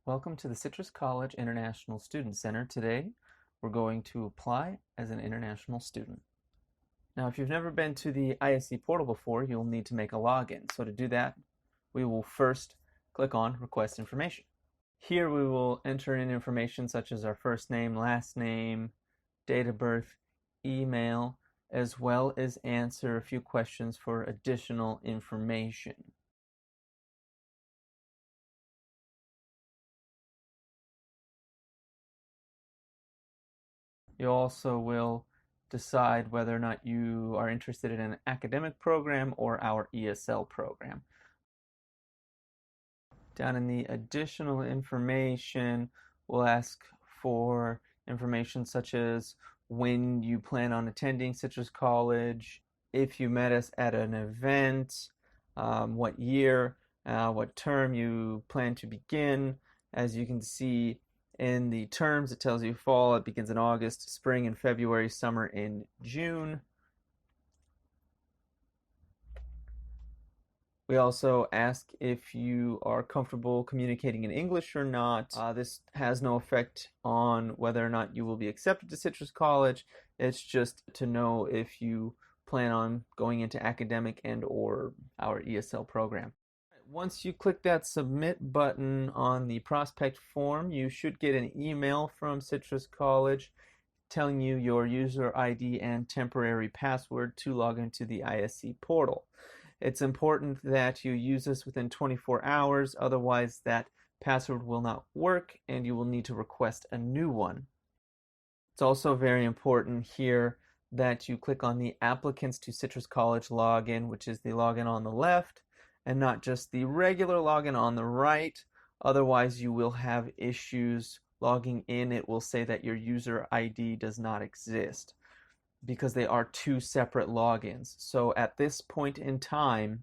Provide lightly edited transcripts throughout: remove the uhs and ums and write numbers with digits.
Welcome to the Citrus College International Student Center. Today, we're going to apply as an international student. Now, if you've never been to the ISC portal before, you'll need to make a login. So to do that, we will first click on Request Information. Here we will enter in information such as our first name, last name, date of birth, email, as well as answer a few questions for additional information. You also will decide whether or not you are interested in an academic program or our ESL program. Down in the additional information, we'll ask for information such as when you plan on attending Citrus College, if you met us at an event, what year, what term you plan to begin. As you can see, in the terms, it tells you fall, it begins in August, spring in February, summer in June. We also ask if you are comfortable communicating in English or not. This has no effect on whether or not you will be accepted to Citrus College. It's just to know if you plan on going into academic and or our ESL program. Once you click that submit button on the prospect form, you should get an email from Citrus College telling you your user ID and temporary password to log into the ISC portal. It's important that you use this within 24 hours, otherwise that password will not work and you will need to request a new one. It's also very important here that you click on the Applicants to Citrus College login, which is the login on the left, and not just the regular login on the right. Otherwise, you will have issues logging in. It will say that your user ID does not exist because they are two separate logins. So at this point in time,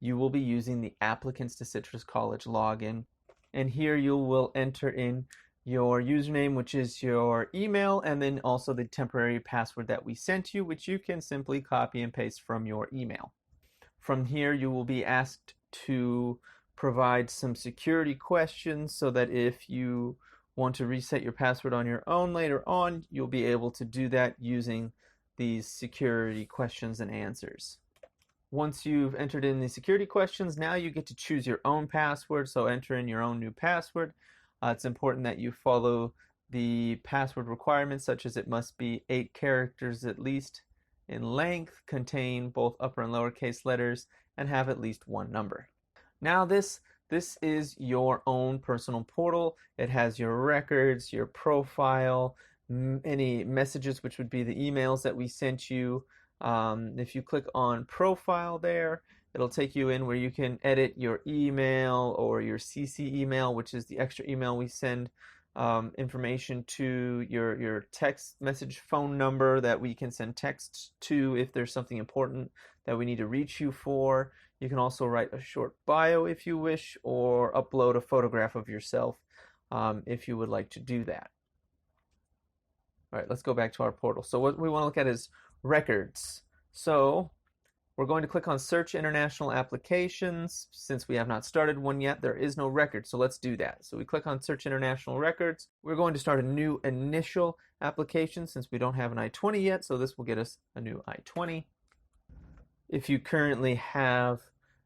you will be using the Applicants to Citrus College login. And here you will enter in your username, which is your email, and then also the temporary password that we sent you, which you can simply copy and paste from your email. From here, you will be asked to provide some security questions so that if you want to reset your password on your own later on, you'll be able to do that using these security questions and answers. Once you've entered in the security questions, now you get to choose your own password, so enter in your own new password. It's important that you follow the password requirements, such as it must be 8 characters at least in length, contain both upper and lowercase letters, and have at least one number. Now this is your own personal portal. It has your records, your profile, any messages, which would be the emails that we sent you. If you click on profile there, it'll take you in where you can edit your email or your CC email, which is the extra email we send information to your text message phone number that we can send texts to if there's something important that we need to reach you for. You can also write a short bio if you wish, or upload a photograph of yourself if you would like to do that. All right, let's go back to our portal. So what we want to look at is records. So we're going to click on Search International Applications. Since we have not started one yet, there is no record, so let's do that. So we click on Search International Records. We're going to start a new initial application since we don't have an I-20 yet, so this will get us a new I-20. If you currently have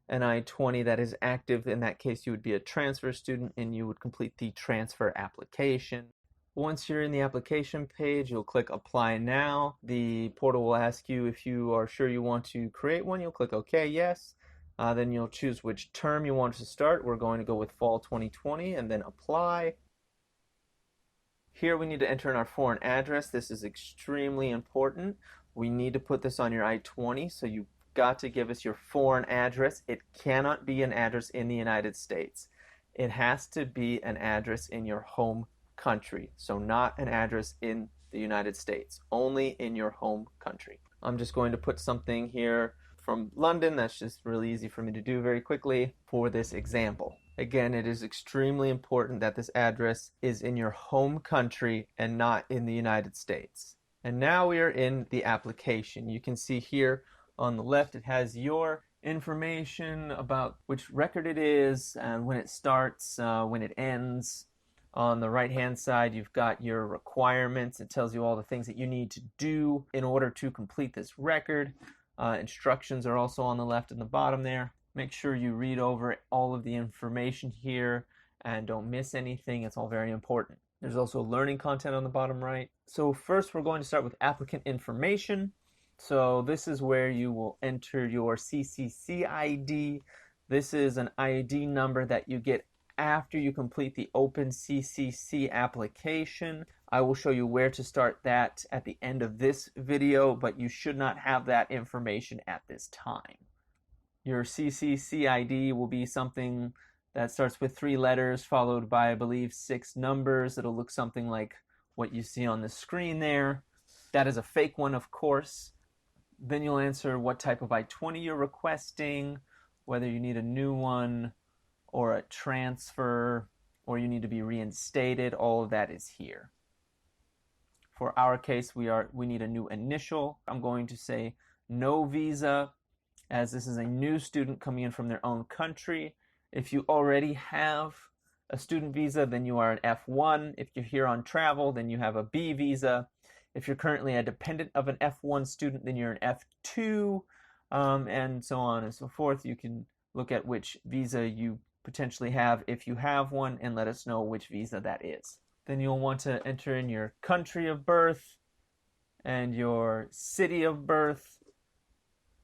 an I-20 that is active, in that case you would be a transfer student and you would complete the transfer application. Once you're in the application page, you'll click Apply Now. The portal will ask you if you are sure you want to create one. You'll click OK, yes. Then you'll choose which term you want to start. We're going to go with Fall 2020 and then Apply. Here we need to enter in our foreign address. This is extremely important. We need to put this on your I-20, so you've got to give us your foreign address. It cannot be an address in the United States. It has to be an address in your home country, so not an address in the United States, only in your home country. I'm just going to put something here from London. That's just really easy for me to do very quickly for this example. Again, it is extremely important that this address is in your home country and not in the United States. And now we are in the application. You can see here on the left it has your information about which record it is and when it starts, when it ends, On the right-hand side, you've got your requirements. It tells you all the things that you need to do in order to complete this record. Instructions are also on the left and the bottom there. Make sure you read over all of the information here and don't miss anything. It's all very important. There's also learning content on the bottom right. So first we're going to start with applicant information. So this is where you will enter your CCC ID. This is an ID number that you get after you complete the Open CCC application. I will show you where to start that at the end of this video, but you should not have that information at this time. Your CCC ID will be something that starts with 3 letters followed by, I believe, 6 numbers. It'll look something like what you see on the screen there. That is a fake one, of course. Then you'll answer what type of I-20 you're requesting, whether you need a new one or a transfer, or you need to be reinstated. All of that is here. For our case, we need a new initial. I'm going to say no visa, as this is a new student coming in from their own country. If you already have a student visa, then you are an F1. If you're here on travel, then you have a B visa. If you're currently a dependent of an F1 student, then you're an F2, and so on and so forth. You can look at which visa you potentially have if you have one, and let us know which visa that is. Then you'll want to enter in your country of birth and your city of birth,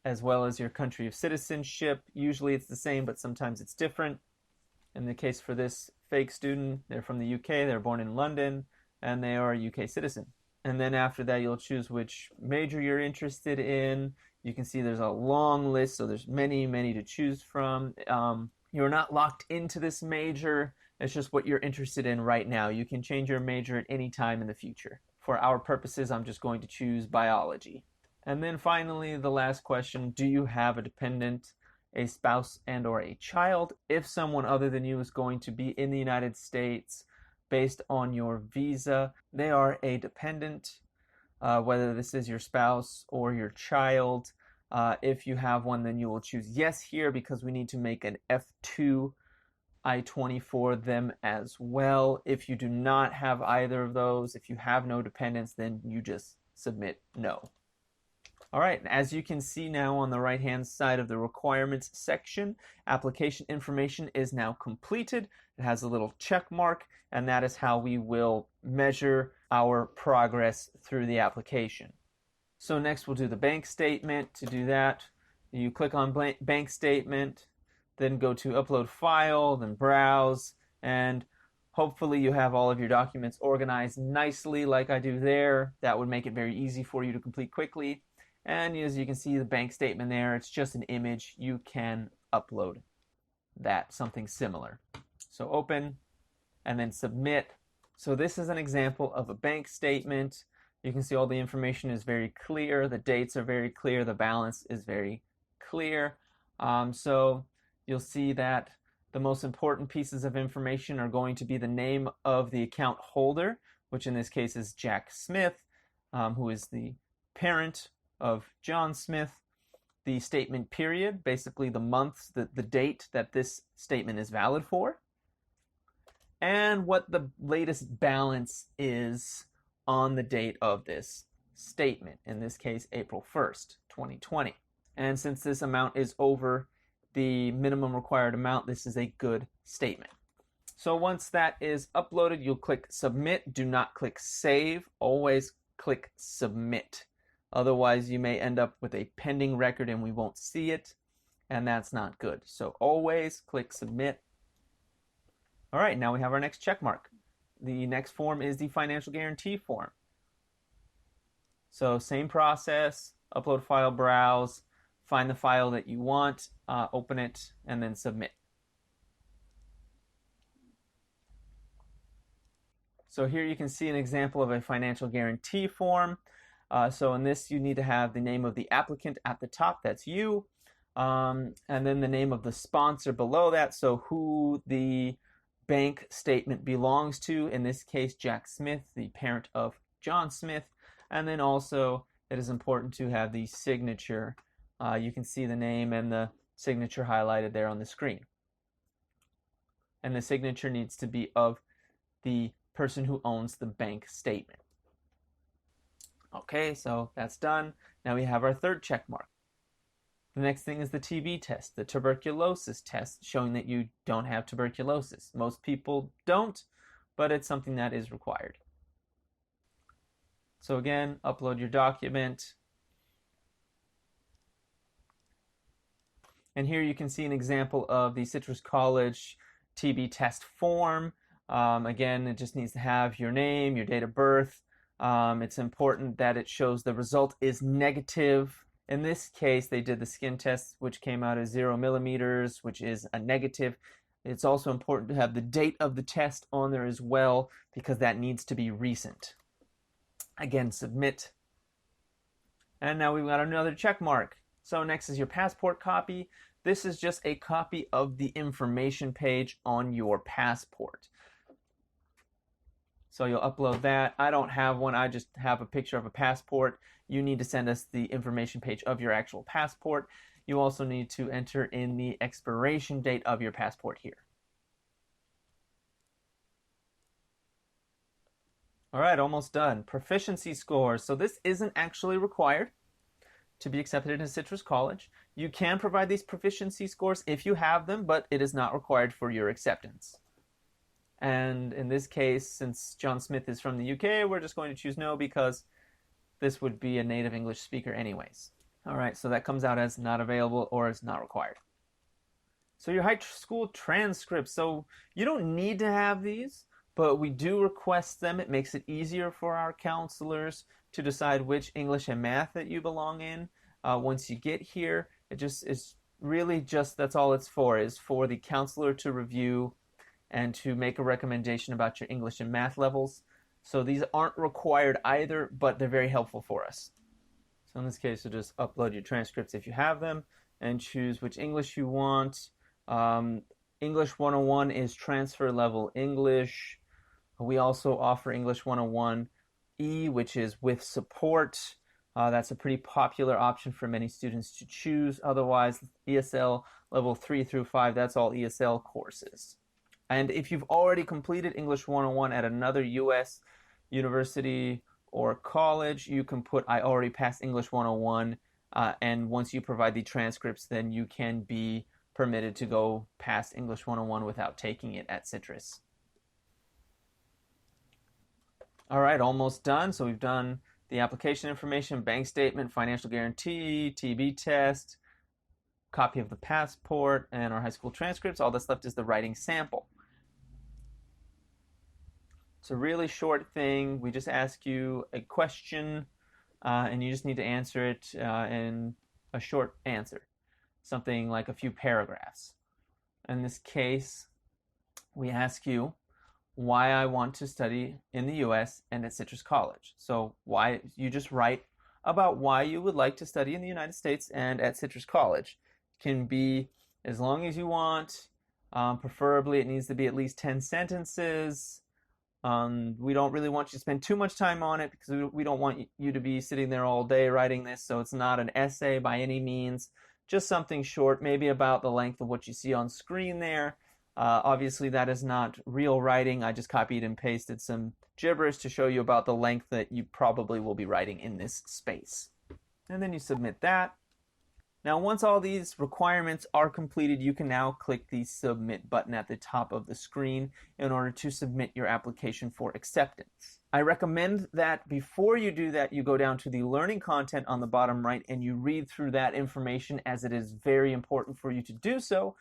as well as your country of citizenship. Usually it's the same, but sometimes it's different. In the case for this fake student, they're from the UK, they're born in London, and they are a UK citizen. And then after that, you'll choose which major you're interested in. You can see there's a long list, so there's many to choose from. You're not locked into this major. It's just what you're interested in right now. You can change your major at any time in the future. For our purposes, I'm just going to choose biology. And then finally, the last question, do you have a dependent, a spouse, and or a child? If someone other than you is going to be in the United States based on your visa, they are a dependent, whether this is your spouse or your child. If you have one, then you will choose yes here, because we need to make an F2 I-20 for them as well. If you do not have either of those, if you have no dependents, then you just submit no. All right, as you can see now on the right-hand side of the requirements section, application information is now completed. It has a little check mark, and that is how we will measure our progress through the application. So next we'll do the bank statement. To do that, you click on bank statement, then go to upload file, then browse, and hopefully you have all of your documents organized nicely like I do there. That would make it very easy for you to complete quickly. And as you can see, the bank statement there, it's just an image. You can upload that, something similar. So open and then submit. So this is an example of a bank statement. You can see all the information is very clear. The dates are very clear. The balance is very clear. So you'll see that the most important pieces of information are going to be the name of the account holder, which in this case is Jack Smith, who is the parent of John Smith, the statement period, basically the month, the date that this statement is valid for, and what the latest balance is on the date of this statement, in this case April 1st, 2020. And since this amount is over the minimum required amount, this is a good statement. So once that is uploaded, you'll click submit. Do not click save. Always click submit. Otherwise, you may end up with a pending record and we won't see it, and that's not good. So always click submit. All right, now we have our next check mark. The next form is the financial guarantee form. So same process, upload file, browse, find the file that you want, open it, and then submit. So here you can see an example of a financial guarantee form. So in this, you need to have the name of the applicant at the top, that's you, and then the name of the sponsor below that, so who the bank statement belongs to, in this case Jack Smith, the parent of John Smith, and then also it is important to have the signature. You can see the name and the signature highlighted there on the screen. And the signature needs to be of the person who owns the bank statement. Okay, so that's done. Now we have our third check mark. The next thing is the TB test, the tuberculosis test, showing that you don't have tuberculosis. Most people don't, but it's something that is required. So again, upload your document. And here you can see an example of the Citrus College TB test form. Again, it just needs to have your name, your date of birth. It's important that it shows the result is negative. In this case, they did the skin test, which came out as 0 millimeters, which is a negative. It's also important to have the date of the test on there as well, because that needs to be recent. Again, submit. And now we've got another check mark. So next is your passport copy. This is just a copy of the information page on your passport. So you'll upload that. I don't have one, I just have a picture of a passport. You need to send us the information page of your actual passport. You also need to enter in the expiration date of your passport here. All right, almost done. Proficiency scores. So this isn't actually required to be accepted into Citrus College. You can provide these proficiency scores if you have them, but it is not required for your acceptance. And in this case, since John Smith is from the UK, we're just going to choose no because this would be a native English speaker anyways. All right, so that comes out as not available or is not required. So your high school transcripts. So you don't need to have these, but we do request them. It makes it easier for our counselors to decide which English and math that you belong in. Once you get here, it just is really just, that's all it's for, is for the counselor to review and to make a recommendation about your English and math levels. So these aren't required either, but they're very helpful for us. So in this case, you'll just upload your transcripts if you have them and choose which English you want. English 101 is transfer level English. We also offer English 101E, which is with support. That's a pretty popular option for many students to choose. Otherwise, ESL level 3 through 5, that's all ESL courses. And if you've already completed English 101 at another U.S. university or college, you can put, I already passed English 101, and once you provide the transcripts, then you can be permitted to go past English 101 without taking it at Citrus. All right, almost done. So we've done the application information, bank statement, financial guarantee, TB test, copy of the passport, and our high school transcripts. All that's left is the writing sample. It's a really short thing. We just ask you a question, and you just need to answer it in a short answer, something like a few paragraphs. In this case, we ask you why I want to study in the U.S. and at Citrus College. So why, you just write about why you would like to study in the United States and at Citrus College. It can be as long as you want. Preferably, it needs to be at least 10 sentences. We don't really want you to spend too much time on it because we don't want you to be sitting there all day writing this, so it's not an essay by any means. Just something short, maybe about the length of what you see on screen there. Obviously, that is not real writing. I just copied and pasted some gibberish to show you about the length that you probably will be writing in this space. And then you submit that. Now, once all these requirements are completed, you can now click the Submit button at the top of the screen in order to submit your application for acceptance. I recommend that before you do that, you go down to the learning content on the bottom right and you read through that information, as it is very important for you to do so.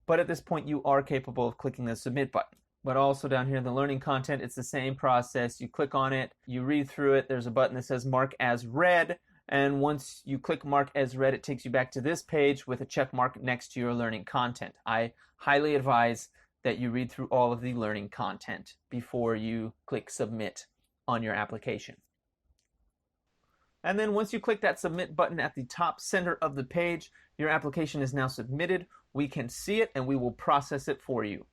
But at this point, you are capable of clicking the Submit button. But also down here in the learning content, it's the same process. You click on it, you read through it, there's a button that says Mark as Read. And once you click Mark as Read, it takes you back to this page with a check mark next to your learning content. I highly advise that you read through all of the learning content before you click Submit on your application. And then once you click that Submit button at the top center of the page, your application is now submitted. We can see it and we will process it for you.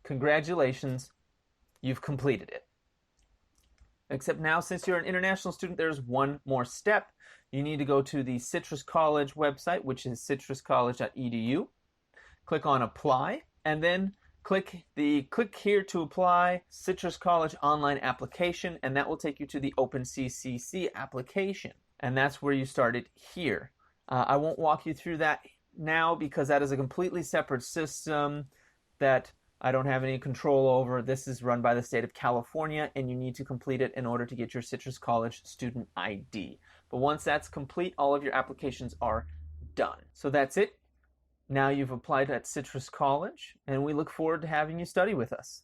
Congratulations, you've completed it. Except now, since you're an international student, there's one more step. You need to go to the Citrus College website, which is citruscollege.edu. Click on Apply, and then click here to apply Citrus College online application, and that will take you to the OpenCCC application. And that's where you start it here. I won't walk you through that now because that is a completely separate system that I don't have any control over. This is run by the state of California, and you need to complete it in order to get your Citrus College student ID. But once that's complete, all of your applications are done. So that's it. Now you've applied at Citrus College, and we look forward to having you study with us.